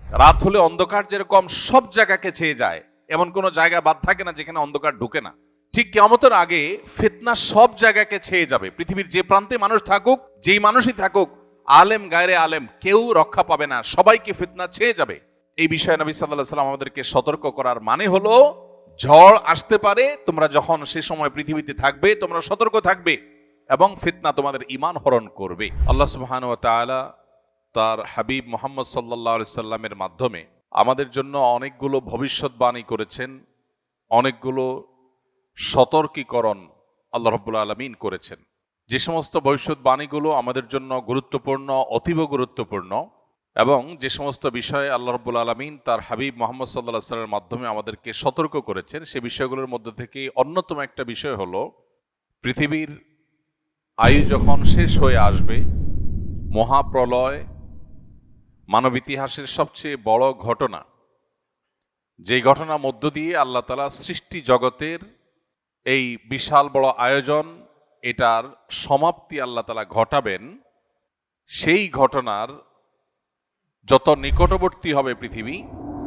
রাত হলে অন্ধকার যেরকম সব জায়গাকে ছেয়ে যায়, এমন কোনো জায়গা বাদ থাকে না যেখানে অন্ধকার ঢুকে না। ঠিক কিয়ামতের আগে ফিতনা সব জায়গাকে ছেয়ে যাবে। পৃথিবীর যে প্রান্তে মানুষ থাকুক, যেই মানুষই থাকুক, আলেম গায়রে আলেম, কেউ রক্ষা পাবে না, সবাইকে ফিতনা ছেয়ে যাবে। এই বিষয়ে নবী সাল্লাল্লাহু আলাইহি ওয়াসাল্লাম আমাদেরকে সতর্ক করার মানে হলো, ঝড় আসতে পারে, তোমরা যখন সে সময় পৃথিবীতে থাকবে তোমরা সতর্ক থাকবে এবং ফিতনা তোমাদের ঈমান হরণ করবে। আল্লাহ সুবহানাহু ওয়া তাআলা তার হাবিব মুহাম্মদ সাল্লাল্লাহু আলাইহি সাল্লামের মাধ্যমে আমাদের জন্য অনেকগুলো ভবিষ্যৎবাণী করেছেন, অনেকগুলো সতর্কীকরণ আল্লাহ রাব্বুল আলামিন করেছেন। যে সমস্ত ভবিষ্যৎবাণীগুলো আমাদের জন্য গুরুত্বপূর্ণ, অতীব গুরুত্বপূর্ণ, এবং যে সমস্ত বিষয়ে আল্লাহ রাব্বুল আলামিন তার হাবিব মুহাম্মদ সাল্লাল্লাহু আলাইহি সাল্লামের মাধ্যমে আমাদেরকে সতর্ক করেছেন, সে বিষয়গুলোর মধ্যে থেকে অন্যতম একটা বিষয় হলো, পৃথিবীর আয়ু যখন শেষ হয়ে আসবে, মহাপ্রলয় মানব ইতিহাসের সবচেয়ে বড় ঘটনা, যেই ঘটনার মধ্য দিয়ে আল্লাহ তাআলা সৃষ্টি জগতের এই বিশাল বড় আয়োজন, এটার সমাপ্তি আল্লাহ তাআলা ঘটাবেন, সেই ঘটনার যত নিকটবর্তী হবে পৃথিবী,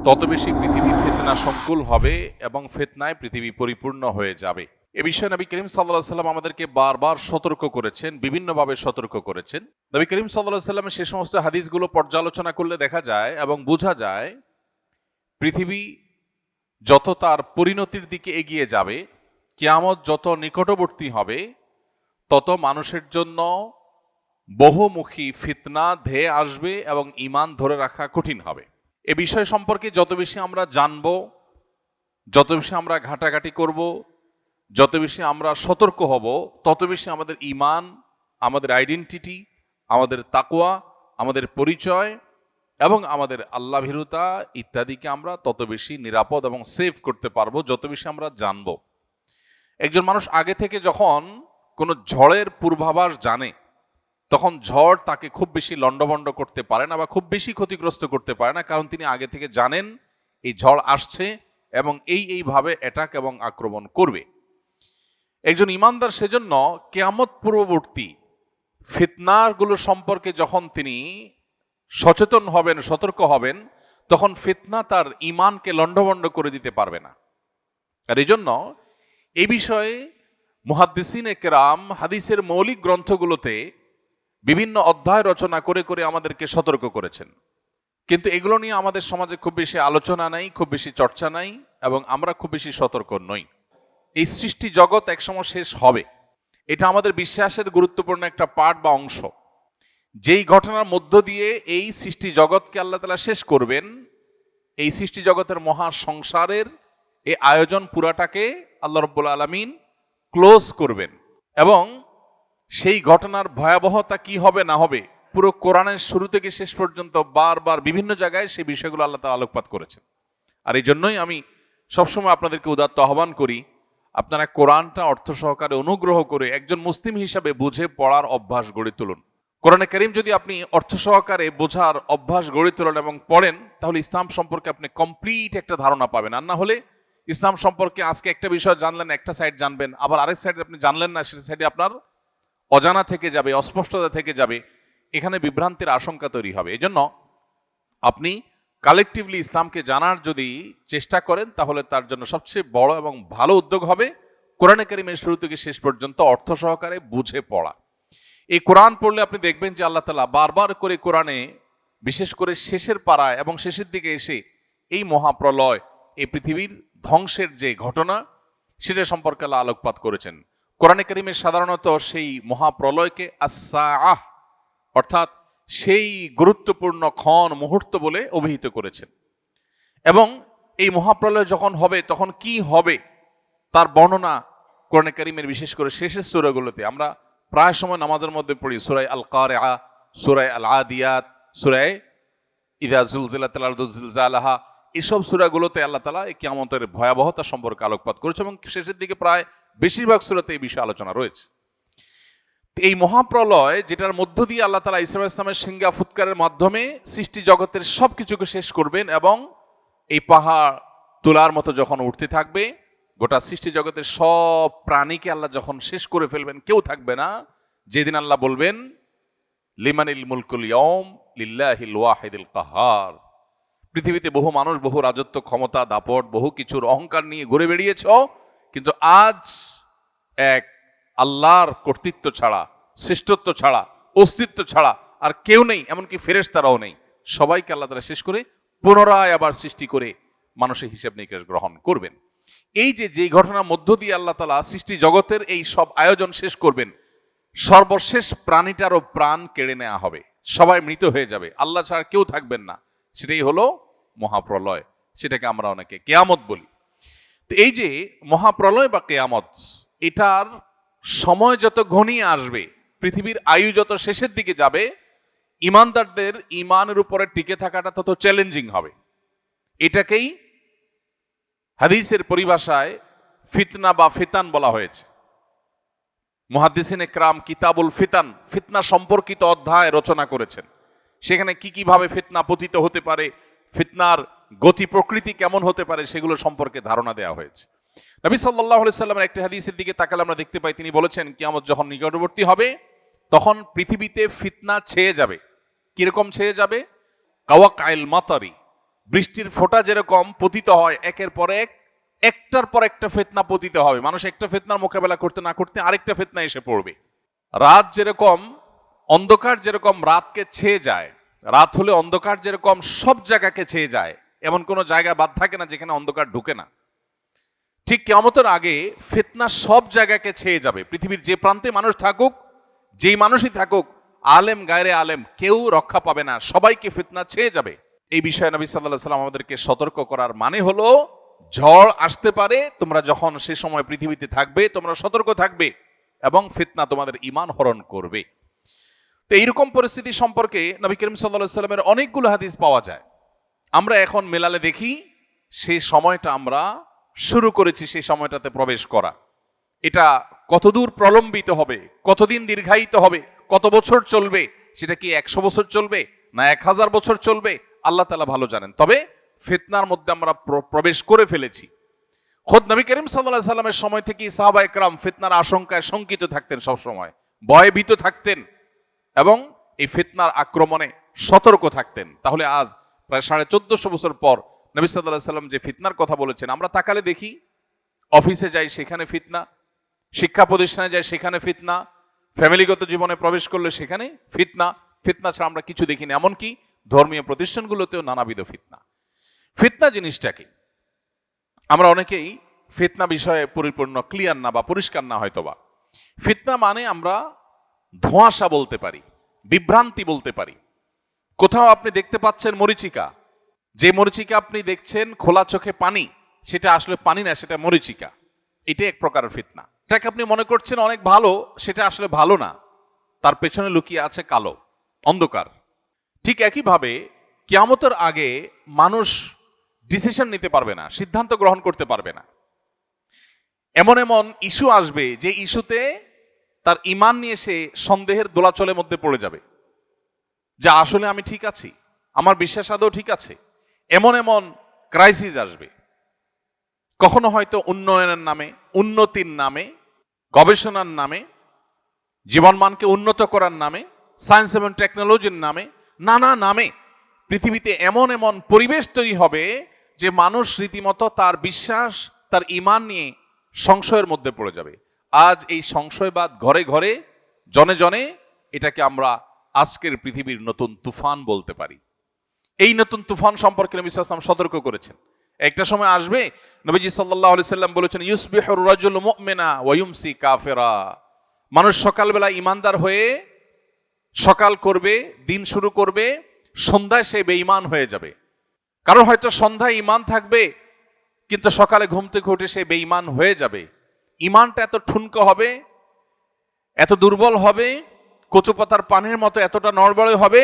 তত বেশি পৃথিবী ফিতনা সংকুল হবে এবং ফিতনায় পৃথিবী পরিপূর্ণ হয়ে যাবে। এ বিষয়ে নবী করিম সাল্লাল্লাহু আলাইহি সাল্লাম আমাদেরকে বারবার সতর্ক করেছেন, বিভিন্নভাবে সতর্ক করেছেন। নবী করিম সাল্লাল্লাহু আলাইহি সাল্লামের সে সমস্ত হাদিসগুলো পর্যালোচনা করলে দেখা যায় এবং বোঝা যায়, পৃথিবী যত তার পরিণতির দিকে এগিয়ে যাবে, কিয়ামত যত নিকটবর্তী হবে, তত মানুষের জন্য বহুমুখী ফিতনা ধেয়ে আসবে এবং ঈমান ধরে রাখা কঠিন হবে। এ বিষয় সম্পর্কে যত বেশি আমরা জানব, যত বেশি আমরা ঘাটাঘাটি করব, যত বেশি আমরা সতর্ক হব, তত বেশি আমাদের ঈমান, আমাদের আইডেন্টিটি, আমাদের তাকওয়া, আমাদের পরিচয় এবং আমাদের আল্লাহ ভীরুতা ইত্যাদিকে আমরা তত বেশি নিরাপদ এবং সেভ করতে পারবো, যত বেশি আমরা জানব। একজন মানুষ আগে থেকে যখন কোনো ঝড়ের পূর্বাভাস জানে, তখন ঝড় তাকে খুব বেশি লণ্ডভণ্ড করতে পারে না বা খুব বেশি ক্ষতিগ্রস্ত করতে পারে না, কারণ তিনি আগে থেকে জানেন এই ঝড় আসছে এবং এইভাবে অ্যাটাক এবং আক্রমণ করবে। একজন ইমানদার সেজন্য কিয়ামত পূর্ববর্তী ফিতনাগুলো সম্পর্কে যখন তিনি সচেতন হবেন, সতর্ক হবেন, তখন ফিতনা তার ঈমানকে লণ্ডভণ্ড করে দিতে পারবে না। আর এই জন্য এই বিষয়ে মুহাদ্দিসিনে কেরাম হাদিসের মৌলিক গ্রন্থগুলোতে বিভিন্ন অধ্যায় রচনা করে করে আমাদেরকে সতর্ক করেছেন, কিন্তু এগুলো নিয়ে আমাদের সমাজে খুব বেশি আলোচনা নাই, খুব বেশি চর্চা নাই, এবং আমরা খুব বেশি সতর্ক নই। এই সৃষ্টি জগৎ একসময় শেষ হবে, এটা আমাদের বিশ্বাসের গুরুত্বপূর্ণ একটা পার্ট বা অংশ। যেই ঘটনার মধ্য দিয়ে এই সৃষ্টি জগৎকে আল্লাহ তাআলা শেষ করবেন, এই সৃষ্টি জগতের মহা সংসারের এই আয়োজন পুরাটাকে আল্লাহ রাব্বুল আলামিন ক্লোজ করবেন, এবং সেই ঘটনার ভয়াবহতা কি হবে না হবে পুরো কোরআনের শুরু থেকে শেষ পর্যন্ত বারবার বিভিন্ন জায়গায় সেই বিষয়গুলো আল্লাহ তাআলা আলোকপাত করেছেন। আর এই জন্যই আমি সবসময় আপনাদেরকে উদাত্ত আহ্বান করি, আপনারা কোরআনটা অর্থ সহকারে অনুগ্রহ করে একজন মুসলিম হিসাবে বুঝে পড়ার অভ্যাস গড়ে তুলুন। কোরআনে কারীম যদি আপনি অর্থ সহকারে বোঝার অভ্যাস গড়ে তোলেন এবং পড়েন, তাহলে ইসলাম সম্পর্কে আপনি কমপ্লিট একটা ধারণা পাবেন। আর না হলে ইসলাম সম্পর্কে আজকে একটা বিষয় জানলেন, একটা সাইড জানবেন, আবার আরেক সাইডে আপনি জানলেন না, সেটা সাইডে আপনার অজানা থেকে যাবে, অস্পষ্টতা থেকে যাবে, এখানে বিভ্রান্তির আশঙ্কা তৈরি হবে। এজন্য আপনি কালেকটিভলি ইসলামকে জানার যদি চেষ্টা করেন, তাহলে তার জন্য সবচেয়ে বড় এবং ভালো উদ্যোগ হবে কোরআনে কারীমের শুরু থেকে শেষ পর্যন্ত অর্থ সহকারে বুঝে পড়া। এই কোরআন পড়লে আপনি দেখবেন যে আল্লাহ তাআলা বারবার করে কোরআনে, বিশেষ করে শেষের পাড়ায় এবং শেষের দিকে এসে এই মহাপ্রলয়, এই পৃথিবীর ধ্বংসের যে ঘটনা, সেটা সম্পর্কে আল্লাহ আলোকপাত করেছেন। কোরআনে কারীমে সাধারণত সেই মহাপ্রলয়কে আস-সাআহ, অর্থাৎ সেই গুরুত্বপূর্ণ ক্ষণ, মুহূর্ত বলে অভিহিত করেছেন। এবং এই মহাপ্রলয় যখন হবে তখন কি হবে তার বর্ণনা কোরআনে কারীমের বিশেষ করে শেষের সূরাগুলোতে আমরা প্রায় সময় নামাজের মধ্যে পড়ি। সূরা আল কারিআ, সূরা আল আদিয়াত, সূরা ইযা যুলজিলাতিল আরদু জিলজালাহা, এসব সূরাগুলোতে আল্লাহ তাআলা এই কিয়ামতের ভয়াবহতা সম্পর্কে আলোকপাত করেছে এবং শেষের দিকে প্রায় বেশিরভাগ সূরাতে এই বিষয়ে আলোচনা রয়েছে। এই মহাপ্রলয়, যেটার মধ্য দিয়ে আল্লাহ তাআলা ঈসা আলাইহিস সালামের সিংহা ফুৎকারের মাধ্যমে সৃষ্টি জগতের সবকিছুকে শেষ করবেন, এবং এই পাহাড় তুলার মতো যখন উঠতে থাকবে, গোটা সৃষ্টি জগতের সব প্রাণীকে আল্লাহ যখন শেষ করে ফেলবেন, কেউ থাকবে না, যেদিন আল্লাহ বলবেন লিমানিল মুলকুল ইয়াউম লিল্লাহিল ওয়াহিদিল কাহার, পৃথিবীতে বহু মানুষ বহু রাজত্ব, ক্ষমতা, দাপট, বহু কিছুর অহংকার নিয়ে ঘুরে বেরিয়েছ, কিন্তু আজ এক আল্লাহর কর্তৃত্ব ছাড়া, শ্রেষ্ঠত্ব ছাড়া, অস্তিত্ব ছাড়া আর কেউ নেই, এমনকি ফেরেশতারাও নেই। সবাইকে আল্লাহ তাআলা শেষ করে পুনরায় আবার সৃষ্টি করে মানুষের হিসাব নিকাশ গ্রহণ করবেন। এই যে ঘটনার মধ্য দিয়ে আল্লাহ তাআলা সৃষ্টি জগতের এই সব আয়োজন শেষ করবেন, সর্বশেষ প্রাণীটারও প্রাণ কেড়ে নেওয়া হবে, সবাই মৃত হয়ে যাবে, আল্লাহ ছাড়া কেউ থাকবেন না। সেটাই হলো মহাপ্রলয়, সেটাকে আমরা অনেকে কিয়ামত বলি। তো এই যে মহাপ্রলয় বা কিয়ামত, এটার সময় যত ঘনিয়ে আসবে, পৃথিবীর আয়ু যত শেষের দিকে যাবে, ইমানদারদের ইমানের উপরে টিকে থাকাটা তত চ্যালেঞ্জিং হবে। এটাকেই হাদিসের পরিভাষায় ফিতনা বা ফিতান বলা হয়েছে। মুহাদ্দিসিনে কেরাম কিতাবুল ফিতান, ফিতনা সম্পর্কিত অধ্যায় রচনা করেছেন। সেখানে কি ভাবে ফিতনা পতিত হতে পারে, ফিতনার গতি প্রকৃতি কেমন হতে পারে, সেগুলো সম্পর্কে ধারণা দেওয়া হয়েছে। নবী সাল্লাল্লাহু আলাইহি সাল্লামের একটি হাদিসের দিকে তাকালে আমরা দেখতে পাই, তিনি বলেছেন কিয়ামত যখন নিকটবর্তী হবে তখন পৃথিবীতে ফিতনা ছেয়ে যাবে। কিরকম ছেয়ে যাবে? কাওয়াকাইল মাতারি, বৃষ্টির ফোঁটা যেরকম পতিত হয় একের পর এক, একটার পর একটা ফিতনা পতিত হবে। মানুষ একটা ফিতনার মোকাবেলা করতে না করতে আরেকটা ফিতনা এসে পড়বে। রাত যেরকম, অন্ধকার যেরকম রাতকে ছেয়ে যায়, রাত হলে অন্ধকার যেরকম সব জায়গাকে ছেয়ে যায়, এমন কোনো জায়গা বাদ থাকে না যেখানে অন্ধকার ঢুকে না। ঠিক কিয়ামতের আগে ফিতনা সব জায়গাকে ছেয়ে যাবে। পৃথিবীর যে প্রান্তে মানুষ থাকুক, যেই মানুষই থাকুক, আলেম গায়রে আলেম, কেউ রক্ষা পাবে না, সবাইকে ফিতনা ছেয়ে যাবে। এই বিষয়ে নবী সাল্লাল্লাহু আলাইহি ওয়াসাল্লাম আমাদেরকে সতর্ক করার মানে হলো, ঝড় আসতে পারে, তোমরা যখন সে সময় পৃথিবীতে থাকবে তোমরা সতর্ক থাকবে এবং ফিতনা তোমাদের ঈমান হরণ করবে। তো এইরকম পরিস্থিতি সম্পর্কে নবী করিম সাল্লাল্লাহু আলাইহি ওয়াসাল্লামের অনেকগুলো হাদিস পাওয়া যায়। আমরা এখন মেলালে দেখি সেই সময়টা আমরা শুরু করেছি, সেই সময়টাতে প্রবেশ করা। এটা কতদূর প্রলম্বিত হবে, কতদিন দীর্ঘায়িত হবে, কত বছর চলবে, সেটা কি 100 বছর চলবে না 1000 বছর চলবে, আল্লাহ তাআলা ভালো জানেন। তবে ফিতনার মধ্যে আমরা প্রবেশ করে ফেলেছি। খোদ নবী করিম সাল্লাল্লাহু আলাইহি ওয়াসাল্লামের সময় থেকেই সাহাবায়ে কেরাম ফিতনার আশঙ্কায় শঙ্কিত থাকতেন, সব সময় ভয়ভীত থাকতেন এবং এই ফিতনার আক্রমণে সতর্ক থাকতেন। তাহলে আজ প্রায় 1450 বছর পর নবী সাল্লাল্লাহু আলাইহি ওয়াসাল্লাম যে ফিতনার কথা বলেছেন, আমরা তাকালে দেখি অফিসে যাই সেখানে ফিতনা, শিক্ষা প্রতিষ্ঠানে যাই সেখানে ফিতনা, ফ্যামিলিগত জীবনে প্রবেশ করলে সেখানে ফিতনা। ফিতনা ছাড়া আমরা কিছু দেখি না, এমনকি ধর্মীয় প্রতিষ্ঠানগুলোতেও নানাবিধ ফিতনা। ফিতনা জিনিসটা কি? আমরা অনেকেই ফিতনা বিষয়ে পরিপূর্ণ ক্লিয়ার না বা পরিষ্কার না হয়তোবা। ফিতনা মানে আমরা ধোঁয়াশা বলতে পারি, বিভ্রান্তি বলতে পারি। কোথাও আপনি দেখতে পাচ্ছেন মরিচিকা, যে মরিচিকা আপনি দেখছেন খোলা চোখে পানি, সেটা আসলে পানি না, সেটা মরিচিকা। এটা এক প্রকারের ফিতনা। এটাকে আপনি মনে করছেন অনেক ভালো, সেটা আসলে ভালো না, তার পেছনে লুকিয়ে আছে কালো অন্ধকার। ঠিক একইভাবে কিয়ামতের আগে মানুষ ডিসিশন নিতে পারবে না, সিদ্ধান্ত গ্রহণ করতে পারবে না। এমন এমন ইস্যু আসবে যে ইস্যুতে তার ঈমান নিয়ে সে সন্দেহের দোলাচলের মধ্যে পড়ে যাবে, যা আসলে আমি ঠিক আছি, আমার বিশ্বাস আদৌ ঠিক আছে। এমন এমন ক্রাইসিস আসবে, কখনো হয়তো উন্নয়নের নামে, উন্নতির নামে, গবেষণার নামে, জীবনমানকে উন্নত করার নামে, সায়েন্স এবং টেকনোলজির নামে, নানা নামে পৃথিবীতে এমন এমন পরিবেশ তৈরি হবে যে মানুষ রীতিমতো তার বিশ্বাস, তার ঈমান নিয়ে সংশয়ের মধ্যে পড়ে যাবে। আজ এই সংশয়বাদ ঘরে ঘরে, জনে জনে, এটাকে আমরা আজকের পৃথিবীর নতুন তুফান বলতে পারি। এই নতুন তুফান সম্পর্কে নবী সাল্লাল্লাহু আলাইহি ওয়াসাল্লাম সতর্ক করেছেন। একটা সময় আসবে, নবীজি সাল্লাল্লাহু আলাইহি সাল্লাম বলেছেন, ইউসবিহুর রাজুলু মুমিনা ওয়া ইউমসি কাফিরা। মানুষ সকালবেলা ঈমানদার হয়ে সকাল করবে, দিন শুরু করবে, সন্ধ্যায় সে বেঈমান হয়ে যাবে। কারণ হয়তো সন্ধ্যায় ঈমান থাকবে কিন্তু সকালে ঘুম থেকে উঠে সে বেঈমান হয়ে যাবে। ঈমানটা এত ঠুনকো হবে, এত দুর্বল হবে, কচু পাতার পানির মতো এতটা নড়বড়ে হবে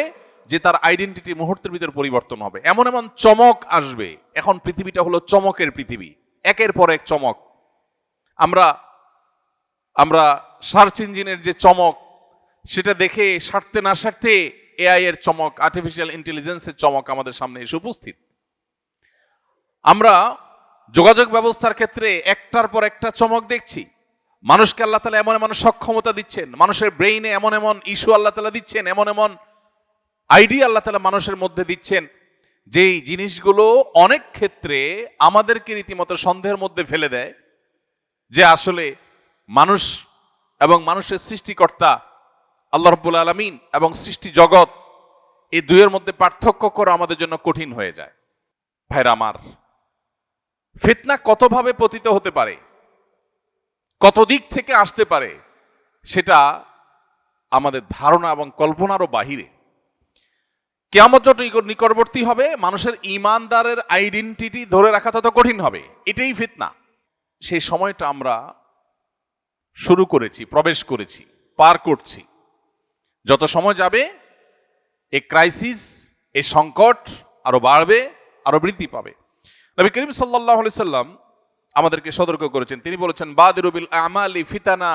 যে তার আইডেন্টিটি মুহূর্তের ভিতর পরিবর্তন হবে। এমন এমন চমক আসবে। এখন পৃথিবীটা হলো চমকের পৃথিবী, একের পর এক চমক। আমরা সার্চ ইঞ্জিনের যে চমক, সেটা দেখে সারতে না সারতে এআই এর চমক, আর্টিফিশিয়াল ইন্টেলিজেন্সের চমক আমাদের সামনে এসে উপস্থিত। আমরা যোগাযোগ ব্যবস্থার ক্ষেত্রে একটার পর একটা চমক দেখছি। মানুষকে আল্লাহ তাআলা এমন এমন সক্ষমতা দিচ্ছেন, মানুষের ব্রেইনে এমন এমন ইস্যু আল্লাহ তাআলা দিচ্ছেন, এমন এমন আইডিয়া আল্লাহ তাআলা মানুষের মধ্যে দিচ্ছেন যেই জিনিসগুলো অনেক ক্ষেত্রে আমাদেরকে রীতিমতো সন্দেহের মধ্যে ফেলে দেয় যে আসলে মানুষ এবং মানুষের সৃষ্টিকর্তা আল্লাহ রাব্বুল আলামিন এবং সৃষ্টি জগৎ, এই দুইয়ের মধ্যে পার্থক্য করা আমাদের জন্য কঠিন হয়ে যায়। ভাইরা আমার, ফিতনা কতভাবে পতিত হতে পারে, কত দিক থেকে আসতে পারে, সেটা আমাদের ধারণা এবং কল্পনারও বাহিরে। কিয়ামত যত নিকটবর্তী হবে, মানুষের ঈমানদারের আইডেন্টিটি ধরে রাখা তত কঠিন হবে। এটাই ফিতনা। সেই সময়টা আমরা শুরু করেছি, প্রবেশ করেছি, পার করছি। যত সময় যাবে এই ক্রাইসিস, এই সংকট আরো বাড়বে, আরো বৃদ্ধি পাবে। নবী করিম সাল্লাল্লাহু আলাইহি সাল্লাম আমাদেরকে সতর্ক করেছেন। তিনি বলেছেন, বাদিরু বিল আমালি ফিতানা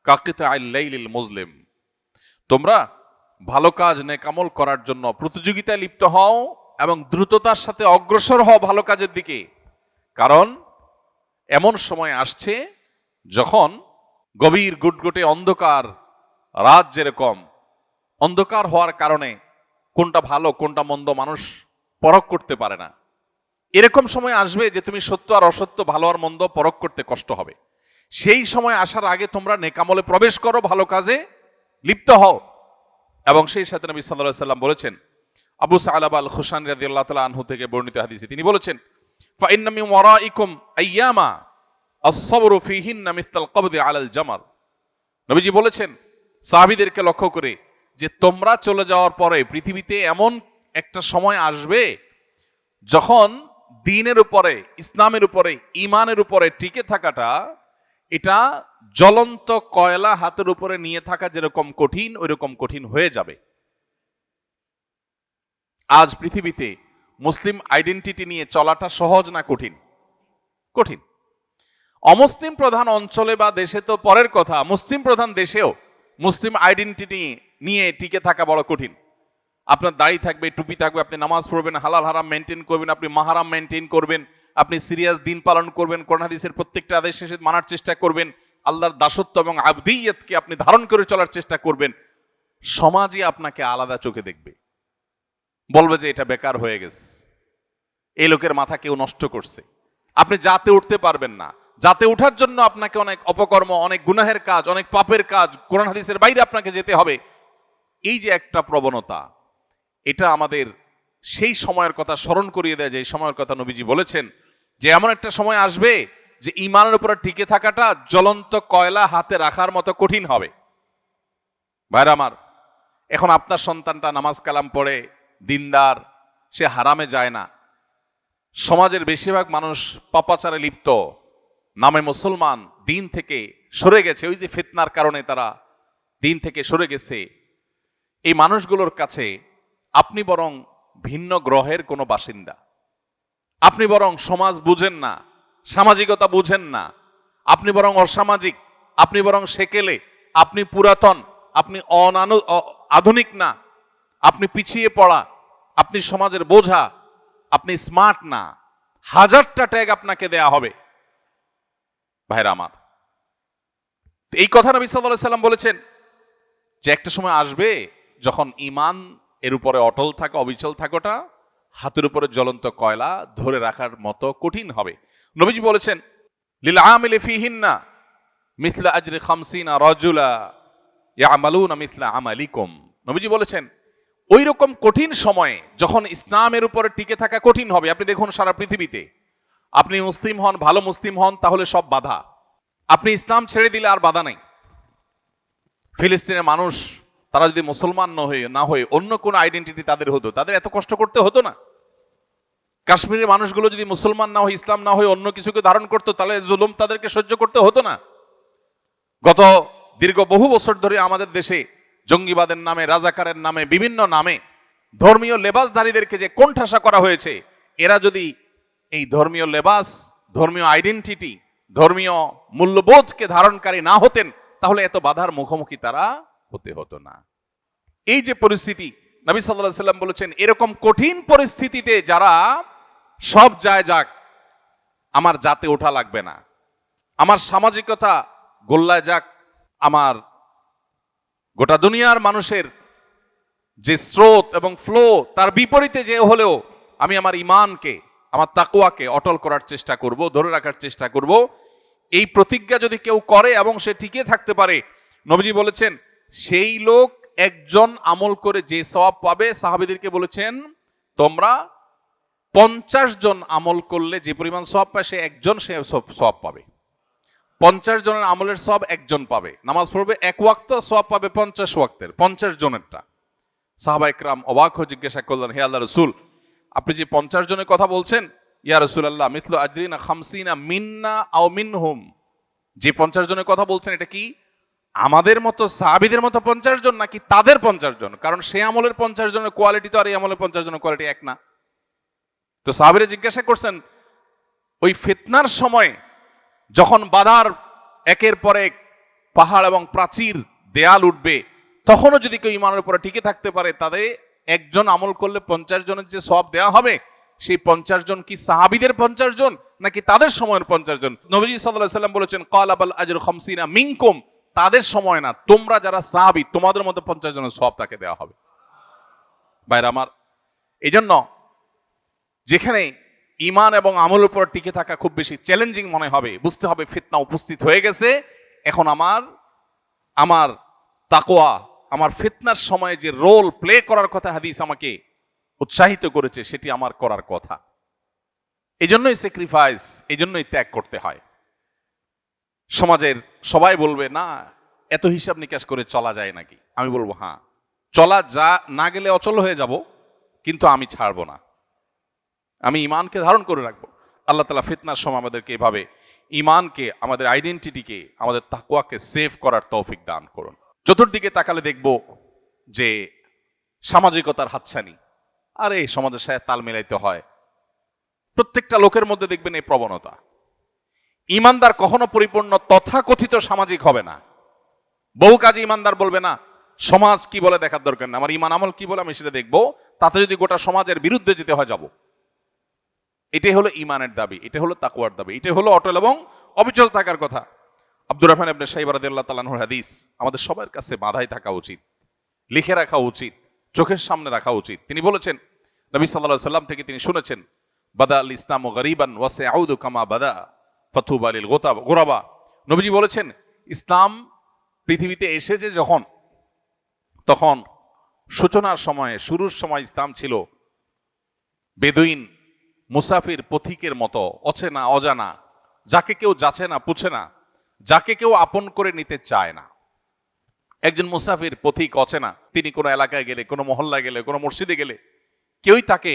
কাকিতাইল লাইলিল মুজলিম। তোমরা ভালো কাজ নেকামল করার জন্য প্রতিযোগিতায় লিপ্ত হও এবং দ্রুততার সাথে অগ্রসর হও ভালো কাজের দিকে। কারণ এমন সময় আসছে যখন গভীর গুটগুটে অন্ধকার রাত যেরকম অন্ধকার হওয়ার কারণে কোনটা ভালো কোনটা মন্দ মানুষ পরখ করতে পারে না, এরকম সময় আসবে যে তুমি সত্য আর অসত্য, ভালো আর মন্দ পরখ করতে কষ্ট হবে। সেই সময় আসার আগে তোমরা নেকামলে প্রবেশ করো, ভালো কাজে লিপ্ত হও। এবং সেই সাথে নবী সাল্লাল্লাহু আলাইহি সাল্লাম বলেছেন, আবু সা'লাবা আল খুশানি রাদিয়াল্লাহু তাআলা আনহু থেকে বর্ণিত হাদিসে তিনি বলেছেন, ফা ইন্না মিন ওয়ারাইকুম আইয়ামা আস-সাবরু ফীহিন্না মিসলাল কবদি আলাল জামার। নবীজি বলেছেন সাহাবীদেরকে লক্ষ্য করে যে তোমরা চলে যাওয়ার পরে পৃথিবীতে এমন একটা সময় আসবে যখন দ্বীনের উপরে, ইসলামের উপরে, ঈমানের উপরে টিকে থাকাটা এটা জ্বলন্ত কয়লা হাতের উপরে নিয়ে থাকা যেরকম কঠিন, ওইরকম কঠিন হয়ে যাবে। আজ পৃথিবীতে মুসলিম আইডেন্টিটি নিয়ে চলাটা সহজ না কঠিন? কঠিন। অমুসলিম প্রধান অঞ্চলে বা দেশে তো পরের কথা, মুসলিম প্রধান দেশেও মুসলিম আইডেন্টিটি নিয়ে টিকে থাকা বড় কঠিন। আপনার দাড়ি থাকবে, টুপি থাকবে, আপনি নামাজ পড়বেন, হালাল হারাম মেনটেন করবেন, আপনি মাহারাম মেনটেন করবেন, আপনি সিরিয়াস দিন পালন করবেন, কোরআন হাদিসের প্রত্যেকটা আদেশ শেষে মানার চেষ্টা করবেন, আল্লাহর দাসত্ব এবং আবদিয়তকে আপনি ধারণ করে চলার চেষ্টা করবেন। সমাজই আপনাকে আলাদা চোখে দেখবে, বলবে যে এটা বেকার হয়ে গেছে, এই লোকের মাথা কেউ নষ্ট করছে। আপনি জাতে উঠতে পারবেন না। জাতে ওঠার জন্য আপনাকে অনেক অপকর্ম, অনেক গুনাহের কাজ, অনেক পাপের কাজ, কোরআন হাদিসের বাইরে আপনাকে যেতে হবে। এই যে একটা প্রবণতা, এটা আমাদের সেই সময়ের কথা স্মরণ করিয়ে দেয় যে সময়ের কথা নবীজি বলেছেন যে এমন একটা সময় আসবে যে ঈমানের উপরে টিকে থাকাটা জ্বলন্ত কয়লা হাতে রাখার মতো কঠিন হবে। ভাইরা আমার, এখন আপনার সন্তানটা নামাজ কালাম পড়ে, দিনদার, সে হারামে যায় না। সমাজের বেশিরভাগ মানুষ পাপাচারে লিপ্ত, নামে মুসলমান, দিন থেকে সরে গেছে। ওই যে ফিতনার কারণে তারা দিন থেকে সরে গেছে। এই মানুষগুলোর কাছে আপনি বরং ভিন্ন গ্রহের কোনো বাসিন্দা। আপনি বরং সমাজ বুঝেন না, সামাজিকতা বুঝেন না, আপনি বরং অসামাজিক, আপনি বরং সেকেলে, আপনি পুরাতন, আপনি আধুনিক না, আপনি পিছিয়ে পড়া, আপনি সমাজের বোঝা, আপনি স্মার্ট না। হাজারটা ট্যাগ আপনাকে দেয়া হবে। ভাইরা আমার, এই কথা নবী সাল্লাল্লাহু আলাইহি সাল্লাম বলেছেন যে একটা সময় আসবে যখন ঈমান এর উপরে অটল থাকা, অবিচল থাকাটা হাতের উপরে জ্বলন্ত কয়লা ধরে রাখার মতো কঠিন হবে। নবীজি বলেছেন, লিল আমিলি ফিহিন্না মিসলা আজরি 50 রাজুলা ইয়ামালুনা মিসলা আমালিকুম। নবীজি বলেছেন ওই রকম কঠিন সময়ে যখন ইসলামের উপরে টিকে থাকা কঠিন হবে। আপনি দেখুন সারা পৃথিবীতে, আপনি মুসলিম হন, ভালো মুসলিম হন, তাহলে সব বাধা। আপনি ইসলাম ছেড়ে দিলে আর বাধা নেই। ফিলিস্তিনের মানুষ তারা যদি মুসলমান না হয়ে অন্য কোন আইডেন্টিটি তাদের হতো, তাদের এত কষ্ট করতে হতো না। কাশ্মীরের মানুষগুলো যদি মুসলমান না হয়ে, ইসলাম না হয়ে অন্য কিছুকে ধারণ করতো, তাহলে জুলুম তাদেরকে সহ্য করতে হতো না। গত দীর্ঘ বহু বছর ধরে আমাদের দেশে জঙ্গিবাদের নামে, রাজাকারের নামে, বিভিন্ন নামে ধর্মীয় লেবাসধারীদেরকে যে কোণঠাসা করা হয়েছে, এরা যদি এই ধর্মীয় লেবাস, ধর্মীয় আইডেন্টিটি, ধর্মীয় মূল্যবোধকে ধারণকারী না হতেন, তাহলে এত বাধার মুখোমুখি তারা হতে হতো না। এই যে পরিস্থিতি, নবী সাল্লাল্লাহু আলাইহি সাল্লাম বলেছেন এরকম কঠিন পরিস্থিতিতে যারা সব যায় যাক, আমার জাতে ওঠা লাগবে না, আমার সামাজিকতা গোল্লায় যাক, আমার গোটা দুনিয়ার মানুষের যে স্রোত এবং ফ্লো তার বিপরীতে যে হলেও আমি আমার ঈমানকে, আমার তাকওয়াকে অটল করার চেষ্টা করব, ধরে রাখার চেষ্টা করব। এই প্রতিজ্ঞা যদি কেউ করে এবং সে টিকে থাকতে পারে, নবীজি বলেছেন সেই লোক একজন আমল করে যে সওয়াব পাবে, সাহাবীদেরকে বলেছেন তোমরা 50 জন আমল করলে যে পরিমাণ সওয়াব পায়, সে একজন সে সওয়াব পাবে। 50 জনের আমলের সওয়াব একজন পাবে। নামাজ পড়বে এক ওয়াক্ত, সওয়াব পাবে 50 ওয়াক্তের, 50 জনেরটা। সাহাবা একরাম অবাক হয়ে জিজ্ঞাসা করলেন, হে আল্লাহর রাসূল, আপনি যে 50 জনের কথা বলছেন, ইয়া রাসূলুল্লাহ মিথলু আজরিনা 50 মিন্না আও মিনহুম, যে 50 জনের কথা বলছেন এটা কি আমাদের মতো সাহাবীদের মতো 50 জন নাকি তাদের 50 জন? কারণ সে আমলের 50 জনের কোয়ালিটি তো আর এই আমলের 50 জনের কোয়ালিটি এক না। তো সাহাবীরা জিজ্ঞাসা করছেন, ওই ফিতনার সময় যখন বাধার একের পর এক পাহাড় এবং প্রাচীর দেয়াল উঠবে, তখনও যদি কেউ ঈমানের উপরে টিকে থাকতে পারে, তাদের একজন আমল করলে 50 জনের যে সওয়াব দেওয়া হবে, সেই 50 জন কি সাহাবীদের 50 জন নাকি তাদের সময়ের 50 জন? নবীজি সাল্লাল্লাহু আলাইহি সাল্লাম বলেছেন, ক্বালা বাল আজরু 50 মিনকুম, তাদের সময় না, তোমরা যারা সাহাবী তোমাদের মধ্যে 50 জনের সওয়াব তাকে দেওয়া হবে। ভাইরা আমার, এইজন্য যেখানে ঈমান এবং আমলের উপর টিকে থাকা খুব বেশি চ্যালেঞ্জিং মনে হবে, বুঝতে হবে ফিতনা উপস্থিত হয়ে গেছে। এখন আমার তাকওয়া, আমার ফিতনার সময়ে যে রোল প্লে করার কথা হাদিস আমাকে উৎসাহিত করেছে, সেটি আমার করার কথা। এজন্যই স্যাক্রিফাইস, এজন্যই ত্যাগ করতে হয়। সমাজের সবাই বলবে না এত হিসাব নিকাশ করে চলা যায় নাকি? আমি বলবো হ্যাঁ, চলা যা না গেলে অচল হয়ে যাব, কিন্তু আমি ছাড়বো না, আমি ঈমানকে ধারণ করে রাখবো। আল্লাহ তাআলা ফিতনার সময় আমাদেরকে এভাবে ঈমানকে, আমাদের আইডেন্টিটিকে, আমাদের তাকওয়াকে সেভ করার তৌফিক দান করুন। চতুর্দিকে তাকালে দেখব যে সামাজিকতার হাতছানি, আরে সমাজের সাথে তাল মিলাইতে হয়। প্রত্যেকটা লোকের মধ্যে দেখবেন এই প্রবণতা। ঈমানদার কখনো পরিপূর্ণ তথাকথিত সামাজিক হবে না। বহু কাজে ঈমানদার বলবে না সমাজ কি বলে দেখার দরকার না, আমার ঈমান আমল কি বলে আমি সেটা দেখবো, তাতে যদি গোটা সমাজের বিরুদ্ধে যেতে হয় যাব। এটাই হলো ঈমানের দাবি, এটা হলো তাকওয়ার দাবি, এটা হলো অটল এবং অবিচল থাকার কথা। আব্দুর রহমান ইবনে শাইবা রাদিয়াল্লাহু তাআলা আনহুর হাদিস আমাদের সবার কাছে বাঁধাই থাকা উচিত, লিখে রাখা উচিত, চোখের সামনে রাখা উচিত। তিনি বলেছেন, নবী সাল্লাল্লাহু আলাইহি সাল্লাম থেকে তিনি শুনেছেন, বাদা আল ইসলামু গরিবান ওয়া সায়াউদু কামা বাদা ফাতুবা লিল গুরাবা। নবীজি বলেছেন, ইসলাম পৃথিবীতে এসেছে যখন, তখন সূচনার সময়ে, শুরুর সময় ইসলাম ছিল বেদুইন, মুসাফির, পথিকের মতো, অচেনা অজানা, যাকে কেউ যাচে না পুছে না, যাকে কেউ আপন করে নিতে চায় না। একজন মুসাফির, পথিক, অচেনা, তিনি কোনো এলাকায় গেলে, কোনো মহল্লায় গেলে, কোনো মসজিদে গেলে কেউই তাকে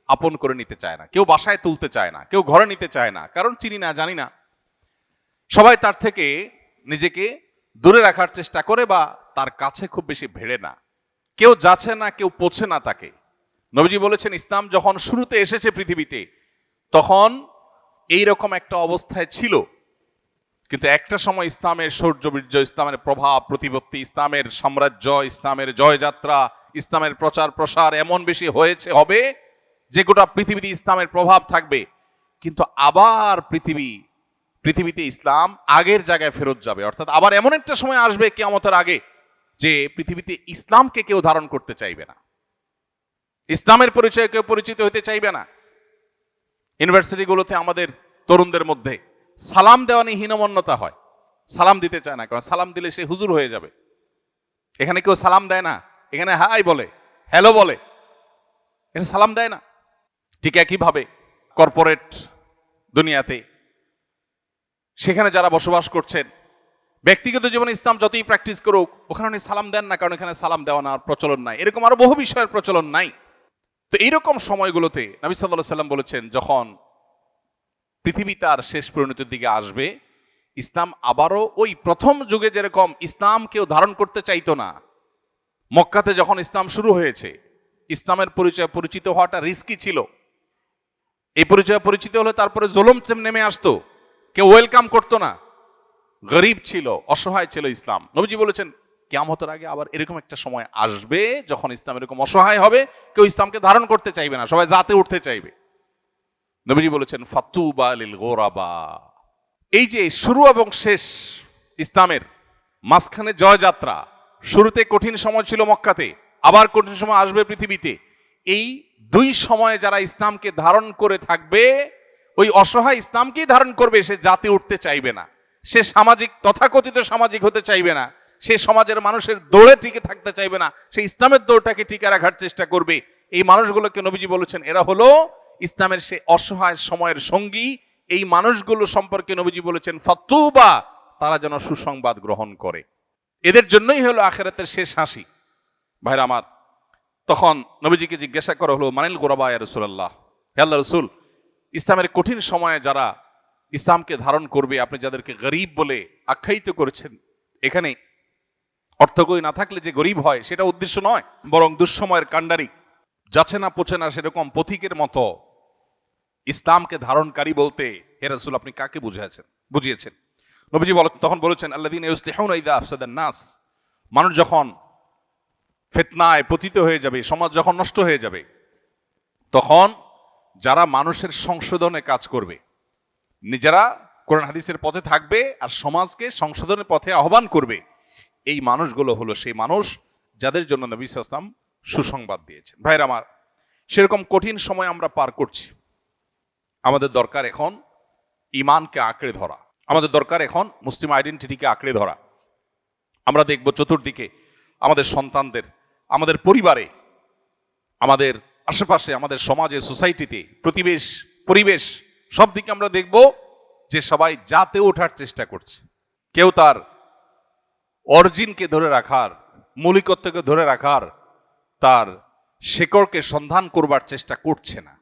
আপন করে নিতে চায় না, কেউ বাসায় তুলতে চায় না, কেউ ঘরে নিতে চায় না, কারণ চিনি না, জানি না। সবাই তার থেকে নিজেকে দূরে রাখার চেষ্টা করে বা তার কাছে খুব বেশি ভেড়ে না, কেউ যাচ্ছে না, কেউ পোছে না তাকে। নবীজি বলেছেন, ইসলাম যখন শুরুতে এসেছে পৃথিবীতে, তখন এইরকম একটা অবস্থায় ছিল, কিন্তু একটা সময় ইসলামের শৌর্যবীর্য, ইসলামের প্রভাব প্রতিপত্তি, ইসলামের সাম্রাজ্য, ইসলামের জয়যাত্রা, ইসলামের প্রচার প্রসার এমন বেশি হবে যে গোটা পৃথিবীতে ইসলামের প্রভাব থাকবে। কিন্তু আবার পৃথিবীতে ইসলাম আগের জায়গায় ফেরত যাবে, অর্থাৎ আবার এমন একটা সময় আসবে কিয়ামতের আগে যে পৃথিবীতে ইসলামকে কেউ ধারণ করতে চাইবে না, ইসলামের পরিচয়ে কেউ পরিচিত হতে চাইবে না। ইউনিভার্সিটিগুলোতে আমাদের তরুণদের মধ্যে সালাম দেওয়া নিয়ে হীনমন্যতা হয়, সালাম দিতে চায় না, কারণ সালাম দিলে সে হুজুর হয়ে যাবে। এখানে কেউ সালাম দেয় না, এখানে হাই বলে, হ্যালো বলে, এখানে সালাম দেয় না। ঠিক একইভাবে কর্পোরেট দুনিয়াতে, সেখানে যারা বসবাস করছেন, ব্যক্তিগত জীবনে ইসলাম যতই প্র্যাকটিস করুক, ওখানে উনি সালাম দেন না, কারণ এখানে সালাম দেওয়া না প্রচলন নাই। এরকম আরো বহু বিষয়ের প্রচলন নাই। তো এইরকম সময়গুলোতে নবী সাল্লাল্লাহু আলাইহি সাল্লাম বলেছেন, যখন পৃথিবী তার শেষ পরিণতির দিকে আসবে, ইসলাম আবারও ওই প্রথম যুগে যেরকম ইসলাম কেউ ধারণ করতে চাইতো না, মক্কাতে যখন ইসলাম শুরু হয়েছে, ইসলামের পরিচয় পরিচিত হওয়াটা রিস্কি ছিল। এই পরিচয় পরিচিত হলে তারপরে জুলুম নেমে আসতো, কেউ ওয়েলকাম করতো না, গরিব ছিল, অসহায় ছিল ইসলাম। নবীজি বলেছেন, কিয়ামতের আগে আবার এরকম একটা সময় আসবে যখন ইসলাম এরকম অসহায় হবে, কেউ ইসলামকে ধারণ করতে চাইবে না, সবাই জাতে উঠতে চাইবে। নবীজি বলেছেন, ফাতুবা লিল গুরাবা। এই যে শুরু এবং শেষ ইসলামের, মাঝখানে জয়যাত্রা, শুরুতে কঠিন সময় ছিল মক্কাতে, আবার কঠিন সময় আসবে পৃথিবীতে, এই দুই সময়ে যারা ইসলামকে ধারণ করে থাকবে, ওই অসহায় ইসলামকেই ধারণ করবে, সে জাতি উঠতে চাইবে না, সে সামাজিক তথাকথিত সামাজিক হতে চাইবে না, সে সমাজের মানুষের দৌড়ে টিকে থাকতে চাইবে না, সে ইসলামের দৌড়টাকে টিকে রাখার চেষ্টা করবে। এই মানুষগুলোকে নবীজি বলেছেন এরা হলো ইসলামের সে অসহায় সময়ের সঙ্গী। এই মানুষগুলো সম্পর্কে নবীজি বলেছেন ফাতুবা, তারা যেন সুসংবাদ গ্রহণ করে, এদের জন্যই হলো আখিরাতের শেষ হাসি। ভাইরা আমার, তখন নবীজিকে জিজ্ঞাসা করা হলো মানিল গোরাবা ইয়া রাসূলুল্লাহ, হে আল্লাহর রাসূল, ইসলামের কঠিন সময়ে যারা ইসলামকে ধারণ করবে, আপনি যাদেরকে গরীব বলে আখ্যায়িত করেছেন, এখানে অর্থকরী না থাকলে যে গরীব হয় সেটা উদ্দেশ্য নয়, বরং দুঃসময়ের কাণ্ডারি, যাচ্ছে না পোছে না সেরকম পথিকের মতো ইসলামকে ধারণকারী বলতে হে রাসূল আপনি কাকে বুঝিয়েছেন? নবীজি তখন বলেছেন আল্লাযীনা ইউসলিহুনা ইযা আফসাদান নাস, মানুষ যখন ফিতনায় পতিত হয়ে যাবে, সমাজ যখন নষ্ট হয়ে যাবে, তখন যারা মানুষের সংশোধনে কাজ করবে, নিজেরা কোরআন হাদিসের পথে থাকবে আর সমাজকে সংশোধনের পথে আহ্বান করবে, এই মানুষগুলো হলো সেই মানুষ যাদের জন্য নবী সাল্লাল্লাহু আলাইহি ওয়াসাল্লাম সুসংবাদ দিয়েছেন। ভাইরা আমার, সেরকম কঠিন সময় আমরা পার করছি। আমাদের দরকার এখন ঈমানকে আঁকড়ে ধরা, আমাদের দরকার এখন মুসলিম আইডেন্টিটিকে আঁকড়ে ধরা। আমরা দেখব চতুর্দিকে আমাদের সন্তানদের, আমাদের পরিবারে, আমাদের আশেপাশে, আমাদের সমাজে, সোসাইটিতে, পরিবেশ সব দিকে আমরা দেখব যে সবাই জাতে ওঠার চেষ্টা করছে। কেউ তার অরিজিনকে ধরে রাখার, মৌলিকত্বকে ধরে রাখার, তার শেকড়কে সন্ধান করবার চেষ্টা করছে না।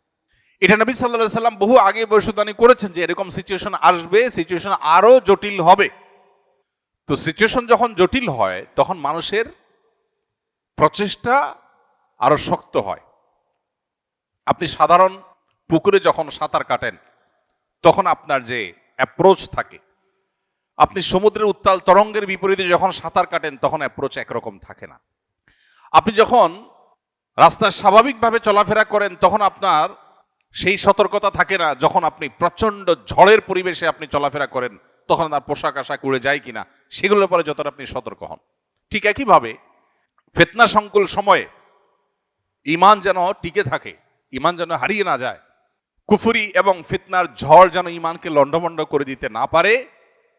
এটা নবী সাল্লাল্লাহু আলাইহি সাল্লাম বহু আগে ভবিষ্যদ্বাণী করেছেন যে এরকম সিচুয়েশন আসবে, সিচুয়েশন আরো জটিল হবে। তো সিচুয়েশন যখন জটিল হয় তখন মানুষের প্রচেষ্টা আরো শক্ত হয়। আপনি সাধারণ পুকুরে যখন সাঁতার কাটেন তখন আপনার যে অ্যাপ্রোচ থাকে, আপনি সমুদ্রের উত্তাল তরঙ্গের বিপরীতে যখন সাঁতার কাটেন তখন অ্যাপ্রোচ একরকম থাকে না। আপনি যখন রাস্তায় স্বাভাবিকভাবে চলাফেরা করেন তখন আপনার সেই সতর্কতা থাকে না, যখন আপনি প্রচন্ড ঝড়ের পরিবেশে আপনি চলাফেরা করেন তখন আপনার পোশাক আশাক উড়ে যায় কিনা, সেগুলোর পরে যতটা আপনি সতর্ক হন। ঠিক একইভাবে ফিতনা সংকুল সময়ে ঈমান যেন টিকে থাকে, ঈমান যেন হারিয়ে না যায়, কুফরি এবং ফিতনার ঝড় যেন ঈমানকে লণ্ডভণ্ড করে দিতে না পারে,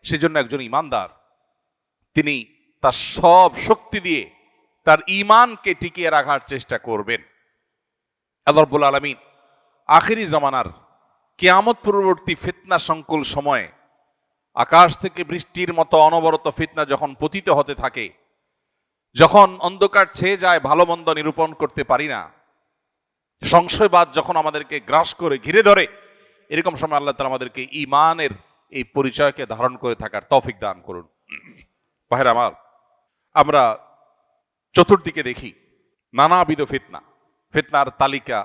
সেজন্য একজন ঈমানদার তিনি তার সব শক্তি দিয়ে তার ঈমানকে টিকিয়ে রাখার চেষ্টা করবেন। আল্লাহ রাব্বুল আলামিন আখিরি জামানার কিয়ামত পূর্ববর্তী ফিতনা সংকুল সময়ে আকাশ থেকে বৃষ্টির মতো অনবরত ফিতনা যখন পতিত হতে থাকে, যখন অন্ধকার ছেয়ে যায়, ভালো মন্দ নিরূপণ করতে পারি না, সংশয়বাদ যখন আমাদেরকে গ্রাস করে ঘিরে ধরে, এরকম সময় আল্লাহ তাআলা আমাদেরকে ঈমানের এই পরিচয়কে ধারণ করে থাকার তৌফিক দান করুন। ভাইরা আমার, আমরা চতুর্দিকে দেখি নানাবিধ ফিতনা, ফিতনার তালিকা,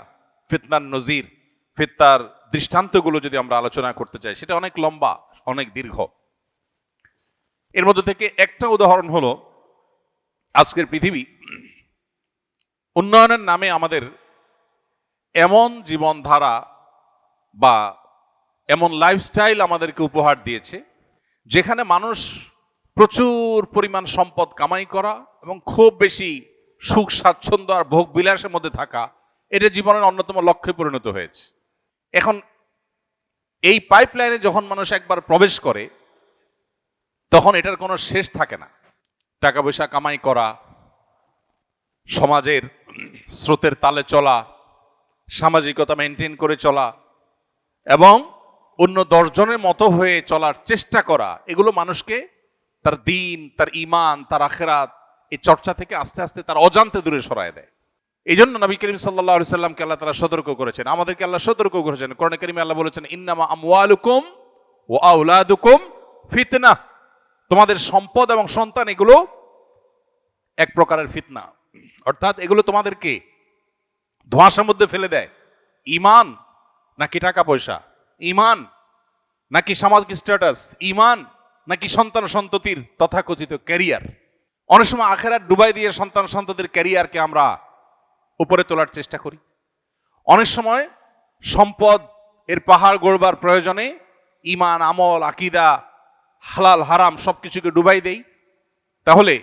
ফিতনার নজির, ফিতনার দৃষ্টান্তগুলো যদি আমরা আলোচনা করতে চাই সেটা অনেক লম্বা, অনেক দীর্ঘ। এর মধ্যে থেকে একটা উদাহরণ হলো আজকের পৃথিবী উন্নয়নের নামে আমাদের এমন জীবনধারা বা এমন লাইফস্টাইল আমাদেরকে উপহার দিয়েছে যেখানে মানুষ প্রচুর পরিমাণ সম্পদ কামাই করা এবং খুব বেশি সুখ স্বাচ্ছন্দ্য আর ভোগ বিলাসের মধ্যে থাকা, এটা জীবনের অন্যতম লক্ষ্যে পরিণত হয়েছে। এখন এই পাইপলাইনে যখন মানুষ একবার প্রবেশ করে তখন এটার কোনো শেষ থাকে না। টাকা পয়সা কামাই করা, সমাজের স্রোতের তালে চলা, সামাজিকতা মেনটেন করে চলা এবং অন্য 10 জনের মতো হয়ে চলার চেষ্টা করা, এগুলো মানুষকে তার দ্বীন, তার ঈমান, তার আখিরাত এই চর্চা থেকে আস্তে আস্তে তার অজান্তে দূরে সরায় দেয়। এই জন্য নবী করিম সাল্লাল্লাহু আলাইহি সাল্লামকে আল্লাহ তাআলা সতর্ক করেছেন, আমাদেরকে আল্লাহ সতর্ক করেছেন। কোরআনে কারিমে আল্লাহ বলেছেন ইন্নামা আমওয়ালুকুম ওয়া আওলাদুকুম ফিতনা, তোমাদের সম্পদ এবং সন্তান এগুলো এক প্রকারের ফিতনা, অর্থাৎ এগুলো তোমাদেরকে ধোঁয়াশার মধ্যে ফেলে দেয়। ঈমান নাকি টাকা পয়সা, ঈমান নাকি সামাজিক স্ট্যাটাস, ঈমান নাকি সন্তান সন্ততির তথাকথিত ক্যারিয়ার। অনেক সময় আখিরাত ডুবাই দিয়ে সন্তান সন্ততির ক্যারিয়ারকে আমরা উপরে তোলার চেষ্টা করি। অনেক সময় সম্পদ এর পাহাড় গড়বার প্রয়োজনে ঈমান, আমল, আকীদা, হালাল হারাম সবকিছুকে ডুবাই দেই। তাহলে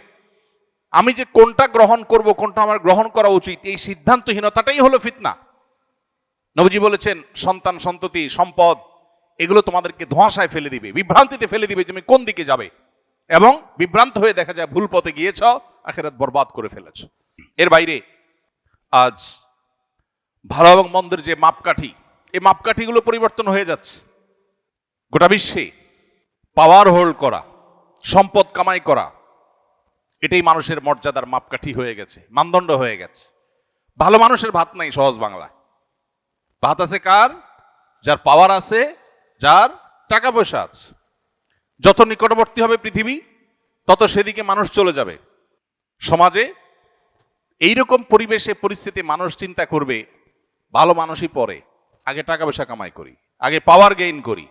আমি যে কোনটা গ্রহণ করব, কোনটা আমার গ্রহণ করা উচিত, এই সিদ্ধান্তহীনতাটাই হলো ফিতনা। নবীজি বলেছেন, সন্তান সন্ততি সম্পদ এগুলো তোমাদেরকে ধোঁয়াশায় ফেলে দিবে, বিভ্রান্তিতে ফেলে দিবে, তুমি কোন দিকে যাবে, এবং বিভ্রান্ত হয়ে দেখা যায় ভুল পথে গিয়েছ, আখিরাত বরবাদ করে ফেলেছ। এর বাইরে আজ ভালো এবং মন্দের যে মাপকাঠি, এই মাপকাঠিগুলো পরিবর্তন হয়ে যাচ্ছে। গোটা বিশ্বে পাওয়ার হোল্ড করা, সম্পদ কামাই করা, এটাই মানুষের মর্যাদার মাপকাঠি হয়ে গেছে, মানদণ্ড হয়ে গেছে। ভালো মানুষের ভাত নাই, সহজ বাংলায়। ভাত আছে কার? যার পাওয়ার আছে, যার টাকা পয়সা আছে। যত নিকটবর্তী হবে পৃথিবী, তত সেদিকে মানুষ চলে যাবে। সমাজে এইরকম পরিবেশে পরিস্থিতি মানুষ চিন্তা করবে, ভালো মানুষই পরে, আগে টাকা পয়সা কামাই করি, আগে পাওয়ার গেইন করি।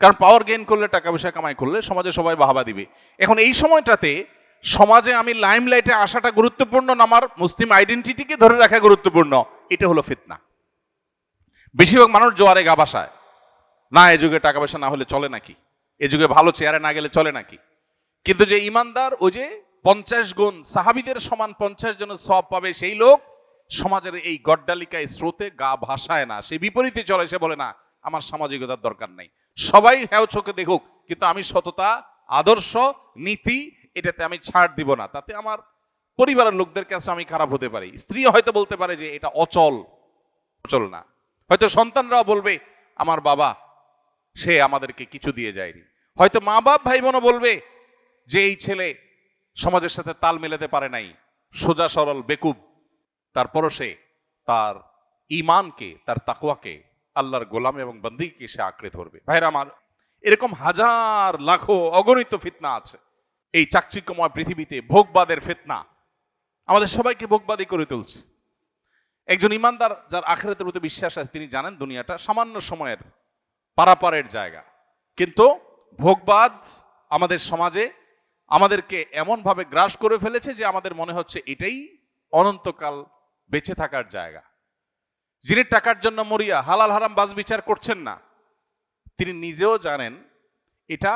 কারণ পাওয়ার গেইন করলে, টাকা পয়সা কামাই করলে সমাজে সবাই বাহাবা দিবে। এখন এই সময়টাতে সমাজে আমি লাইমলাইটে আসাটা গুরুত্বপূর্ণ না আমার মুসলিম আইডেন্টিটিকে ধরে রাখা গুরুত্বপূর্ণ, এটা হলো ফিতনা। বেশিরভাগ মানুষ জোয়ারে গা ভাসায়, না এ যুগে টাকা পয়সা না হলে চলে নাকি, এ যুগে ভালো চেয়ারে না গেলে চলে নাকি। কিন্তু যে ইমানদার, ওই যে 50 গুণ সাহাবীদের সমান 50 জনের সওয়াব পাবে, সেই লোক সমাজের এই গড্ডালিকায় স্রোতে গা ভাসায় না, সে বিপরীতে চলে। সে বলে না, আমার সামাজিকতার দরকার নাই, সবাই হ্যাঁ চোখে দেখুক, কিন্তু আমি সততা, আদর্শ, নীতি এটাতে আমি ছাড় দিব না, তাতে আমার পরিবারের লোকদের কাছে আমি খারাপ হতে পারি। স্ত্রী হয়তো বলতে পারে যে এটা অচল, অচল না। হয়তো সন্তানরাও বলবে, আমার বাবা সে আমাদেরকে কিছু দিয়ে যায়নি। হয়তো মা বাপ ভাই বোনও বলবে যে এই ছেলে সমাজের সাথে তাল মেলাতে পারে নাই, সোজা সরল বেকুব, তারপরও সে তার ঈমানকে, তার তাকওয়াকে, আল্লাহর গোলাম এবং বন্দীকে সে আঁকড়ে ধরবে। ভাইরা আমার, এরকম হাজার লাখো অগণিত ফিতনা আছে এই চাকচিক্যময় পৃথিবীতে। ভোগবাদের ফিতনা আমাদের সবাইকে ভোগবাদী করে তুলছে। একজন ইমানদার যার আখিরাতের প্রতি বিশ্বাস আছে, তিনি জানেন দুনিয়াটা সামান্য সময়ের পারাপারের জায়গা। কিন্তু ভোগবাদ আমাদের সমাজে আমাদেরকে এমনভাবে গ্রাস করে ফেলেছে যে আমাদের মনে হচ্ছে এটাই অনন্তকাল বেঁচে থাকার জায়গা। যিনি টাকার জন্য মরিয়া হালাল হারাম বাজ বিচার করছেন না, তিনি নিজেও জানেন এটা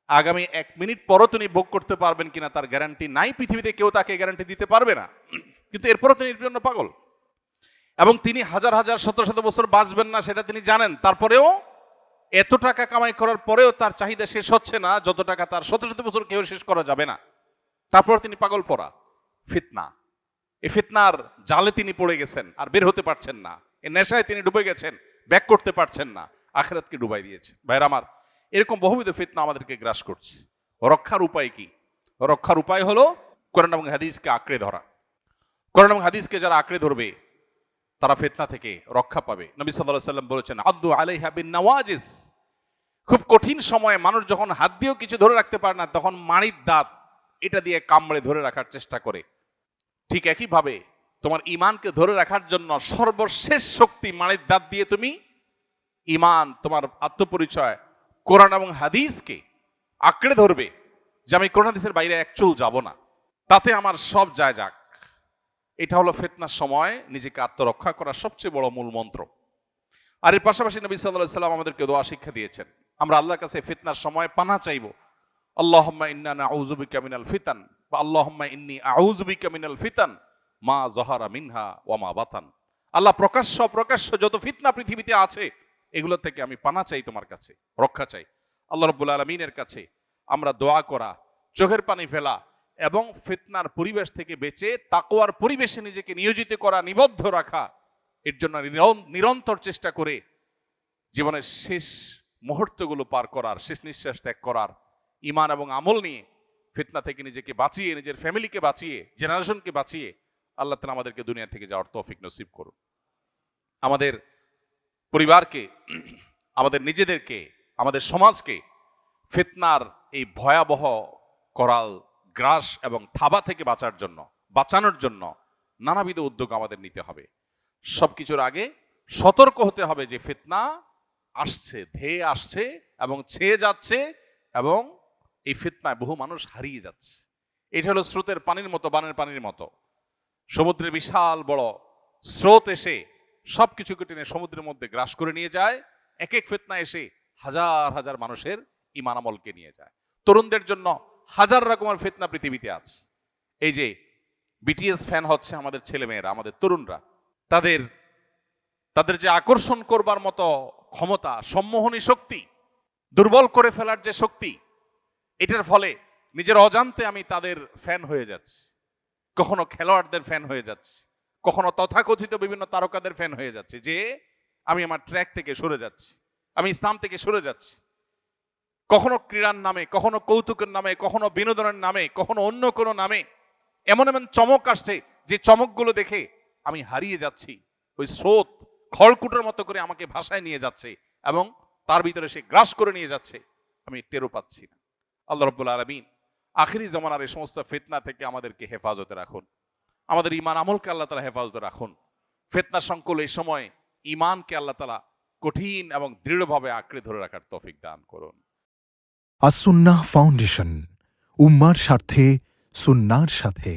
আগামী 1 মিনিট পরও তিনি ভোগ করতে পারবেন কিনা তার গ্যারান্টি নাই, পৃথিবীতে কেউ তাকে গ্যারান্টি দিতে পারবে না। কিন্তু এরপরও তিনি এর জন্য পাগল, এবং তিনি হাজার হাজার শত শত বছর বাঁচবেন না সেটা তিনি জানেন। তারপরেও এত টাকা কামাই করার পরেও তার চাহিদা শেষ হচ্ছে না, যত টাকা তার শত শত বছর কেউ শেষ করা যাবে না। তারপর তিনি পাগল পড়া ফিতনা, এই ফিতনার জালে তিনি পড়ে গেছেন, আর বের হতে পারছেন না। এই নেশায় তিনি ডুবে গেছেন, ব্যাক করতে পারছেন না, আখিরাতকে ডুবাই দিয়েছে। ভাইরা আমার, এরকম বহুবিধ ফিতনা আমাদেরকে গ্রাস করছে। রক্ষার উপায় কি? রক্ষার উপায় হলো কোরআন এবং হাদিসকে আঁকড়ে ধরা। কোরআন এবং হাদিসকে যারা আঁকড়ে ধরবে তারা ফিতনা থেকে রক্ষা পাবে। নবী সাল্লাল্লাহু আলাইহি ওয়াসাল্লাম বলেছেন, আদ্দু আলাইহা বিন নওয়াজিস। খুব কঠিন সময়ে মানুষ যখন হাত দিয়েও কিছু ধরে রাখতে পারে না, তখন মাড়ির দাঁত এটা দিয়ে কামড়ে ধরে রাখার চেষ্টা করে। ঠিক একই ভাবে তোমার ঈমানকে ধরে রাখার জন্য সর্বশেষ শক্তি মাড়ির দাঁত দিয়ে তুমি ঈমান, তোমার আত্মপরিচয় কোরআন এবং হাদিসকে আঁকড়ে ধরবে, যে আমি কোরআন হাদিসের বাইরে এক চুল যাব না, তাতে আমার সব যায় যাক। এটা হলো ফিতনার সময় নিজেকে আত্মরক্ষা করার সবচেয়ে বড় মূল মন্ত্র। আর এর পাশাপাশি নবী সাল্লাল্লাহু আলাইহি ওয়াসাল্লাম আমাদেরকে দোয়া শিক্ষা দিয়েছেন, আমরা আল্লাহর কাছে ফিতনার সময় পানাহ চাইব। আল্লাহুম্মা ইন্না নাউযু বিকা মিনাল ফিতান বা আল্লাহুম্মা ইন্নী আউযু বিকা মিনাল ফিতান মা যাহারা মিনহা ওয়া মা বাতান। আল্লাহ, প্রকাশ্য যত ফিতনা পৃথিবীতে আছে এগুলো থেকে আমি পানাহ চাই, তোমার কাছে রক্ষা চাই। আল্লাহ রাব্বুল আলামিনের কাছে আমরা দোয়া করা, চোখের পানি ফেলা এবং ফিতনার পরিবেশ থেকে বেঁচে তাকওয়ার পরিবেশে নিজেকে নিয়োজিত করা, নিবদ্ধ রাখা, এর জন্য নিরন্তর চেষ্টা করে জীবনের শেষ মুহূর্তগুলো পার করার, শেষ নিঃশ্বাস ত্যাগ করার, ঈমান এবং আমল নিয়ে ফিতনা থেকে নিজেকে বাঁচিয়ে, নিজের ফ্যামিলিকে বাঁচিয়ে, জেনারেশনকে বাঁচিয়ে আল্লাহ তাআলা আমাদেরকে দুনিয়া থেকে যাওয়ার তৌফিক নসিব করুন। আমাদের পরিবারকে, আমাদের নিজেদেরকে, আমাদের সমাজকে ফিতনার এই ভয়াবহ করাল গ্রাস এবং থাবা থেকে বাঁচানোর জন্য নানাবিধ উদ্যোগ আমাদের নিতে হবে। সবকিছুর আগে সতর্ক হতে হবে যে ফিতনা আসছে, ধেয়ে আসছে এবং ছেয়ে যাচ্ছে, এবং এই ফিতনায় বহু মানুষ হারিয়ে যাচ্ছে। এটা হলো স্রোতের পানির মতো, বানের পানির মতো। সমুদ্রের বিশাল বড় স্রোত এসে সবকিছুকে টেনে সমুদ্রের মধ্যে গ্রাস করে নিয়ে যায়। এক এক ফিতনা এসে হাজার হাজার মানুষের ঈমান আমলকে নিয়ে যায়। তরুণদের জন্য হাজার রকমের ফিতনা পৃথিবীতে আছে। এই যে বিটিএস ফ্যান হচ্ছে আমাদের ছেলেমেয়েরা, আমাদের তরুণরা, তাদের যে আকর্ষণ করবার মতো ক্ষমতা, সম্মোহনী শক্তি, দুর্বল করে ফেলার যে শক্তি, এটার ফলে নিজের অজান্তে আমি তাদের ফ্যান হয়ে যাচ্ছি। কখনো খেলোয়াড়দের ফ্যান হয়ে যাচ্ছি, কখনো তথাকথিত বিভিন্ন তারকাদের ফ্যান হয়ে যাচ্ছে, যে আমি আমার ট্র্যাক থেকে সরে যাচ্ছি, আমি ইসলাম থেকে সরে যাচ্ছি। কখনো ক্রীড়ার নামে, কখনো কৌতুকের নামে, কখনো বিনোদনের নামে, কখনো অন্য কোনো নামে এমন এমন চমক আসছে যে চমকগুলো দেখে আমি হারিয়ে যাচ্ছি। ওই স্রোত খড়কুটোর মতো করে আমাকে ভাষায় নিয়ে যাচ্ছে এবং তার ভিতরে সে গ্রাস করে নিয়ে যাচ্ছে, আমি টেরও পাচ্ছি না। আল্লাহ রাব্বুল আলামিন আখিরি জামানার এই সমস্ত ফিতনা থেকে আমাদেরকে হেফাজতে রাখুন, আমাদের ঈমান আমলকে আল্লাহ তাআলা হেফাজতে রাখুন। ফিতনা সংকুল এই সময় ঈমানকে আল্লাহ তাআলা কঠিন এবং দৃঢ়ভাবে আঁকড়ে ধরে রাখার তৌফিক দান করুন। আসুন্নাহ ফাউন্ডেশন, উম্মার স্বার্থে সুন্নাহর সাথে।